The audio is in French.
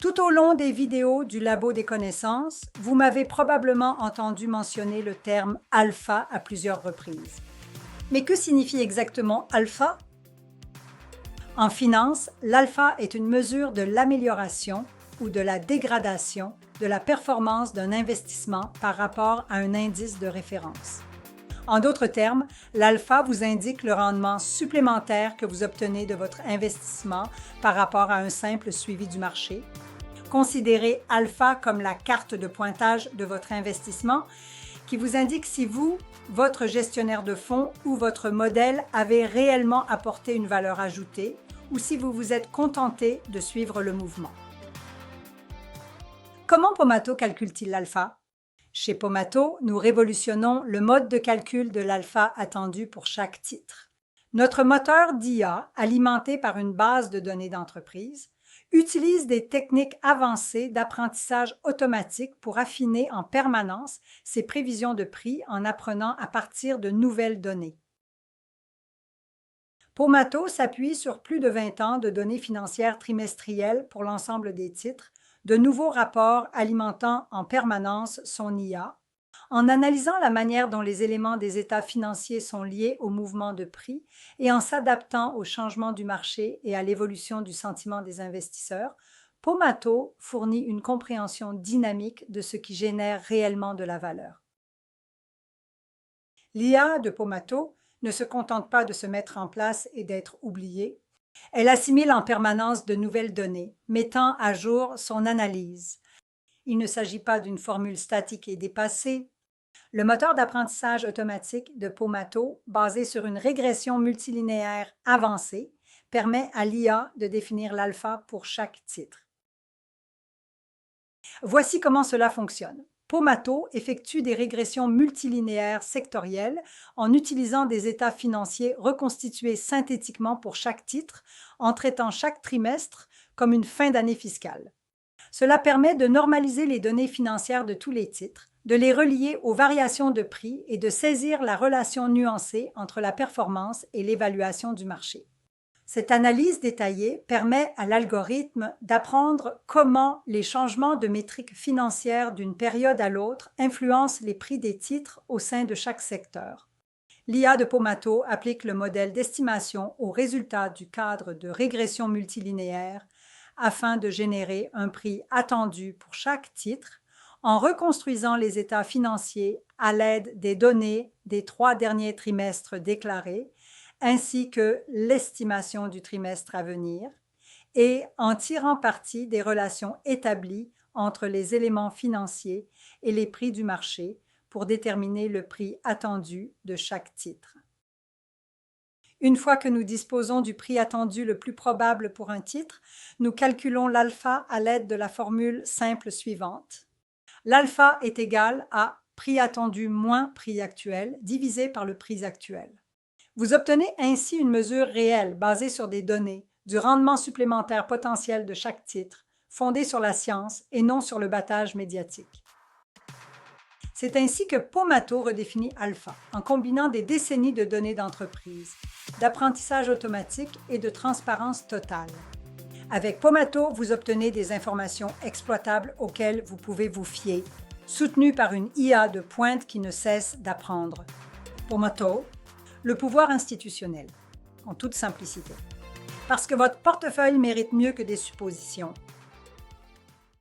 Tout au long des vidéos du Labo des connaissances, vous m'avez probablement entendu mentionner le terme alpha à plusieurs reprises. Mais que signifie exactement alpha? En finance, l'alpha est une mesure de l'amélioration ou de la dégradation de la performance d'un investissement par rapport à un indice de référence. En d'autres termes, l'alpha vous indique le rendement supplémentaire que vous obtenez de votre investissement par rapport à un simple suivi du marché. Considérez alpha comme la carte de pointage de votre investissement qui vous indique si vous, votre gestionnaire de fonds ou votre modèle avez réellement apporté une valeur ajoutée ou si vous vous êtes contenté de suivre le mouvement. Comment Pomato calcule-t-il l'alpha? Chez Pomato, nous révolutionnons le mode de calcul de l'alpha attendu pour chaque titre. Notre moteur d'IA, alimenté par une base de données d'entreprise, utilise des techniques avancées d'apprentissage automatique pour affiner en permanence ses prévisions de prix en apprenant à partir de nouvelles données. Pomato s'appuie sur plus de 20 ans de données financières trimestrielles pour l'ensemble des titres, de nouveaux rapports alimentant en permanence son IA, en analysant la manière dont les éléments des états financiers sont liés au mouvement de prix et en s'adaptant aux changements du marché et à l'évolution du sentiment des investisseurs, Pomato fournit une compréhension dynamique de ce qui génère réellement de la valeur. L'IA de Pomato ne se contente pas de se mettre en place et d'être oubliée. Elle assimile en permanence de nouvelles données, mettant à jour son analyse. Il ne s'agit pas d'une formule statique et dépassée. Le moteur d'apprentissage automatique de Pomato, basé sur une régression multilinéaire avancée, permet à l'IA de définir l'alpha pour chaque titre. Voici comment cela fonctionne. Pomato effectue des régressions multilinéaires sectorielles en utilisant des états financiers reconstitués synthétiquement pour chaque titre, en traitant chaque trimestre comme une fin d'année fiscale. Cela permet de normaliser les données financières de tous les titres, de les relier aux variations de prix et de saisir la relation nuancée entre la performance et l'évaluation du marché. Cette analyse détaillée permet à l'algorithme d'apprendre comment les changements de métriques financières d'une période à l'autre influencent les prix des titres au sein de chaque secteur. L'IA de Pomato applique le modèle d'estimation aux résultats du cadre de régression multilinéaire afin de générer un prix attendu pour chaque titre en reconstruisant les états financiers à l'aide des données des 3 derniers trimestres déclarés ainsi que l'estimation du trimestre à venir, et en tirant parti des relations établies entre les éléments financiers et les prix du marché pour déterminer le prix attendu de chaque titre. Une fois que nous disposons du prix attendu le plus probable pour un titre, nous calculons l'alpha à l'aide de la formule simple suivante. L'alpha est égal à prix attendu moins prix actuel divisé par le prix actuel. Vous obtenez ainsi une mesure réelle basée sur des données, du rendement supplémentaire potentiel de chaque titre, fondée sur la science et non sur le battage médiatique. C'est ainsi que Pomato redéfinit alpha, en combinant des décennies de données d'entreprise, d'apprentissage automatique et de transparence totale. Avec Pomato, vous obtenez des informations exploitables auxquelles vous pouvez vous fier, soutenues par une IA de pointe qui ne cesse d'apprendre. Pomato, le pouvoir institutionnel, en toute simplicité. Parce que votre portefeuille mérite mieux que des suppositions.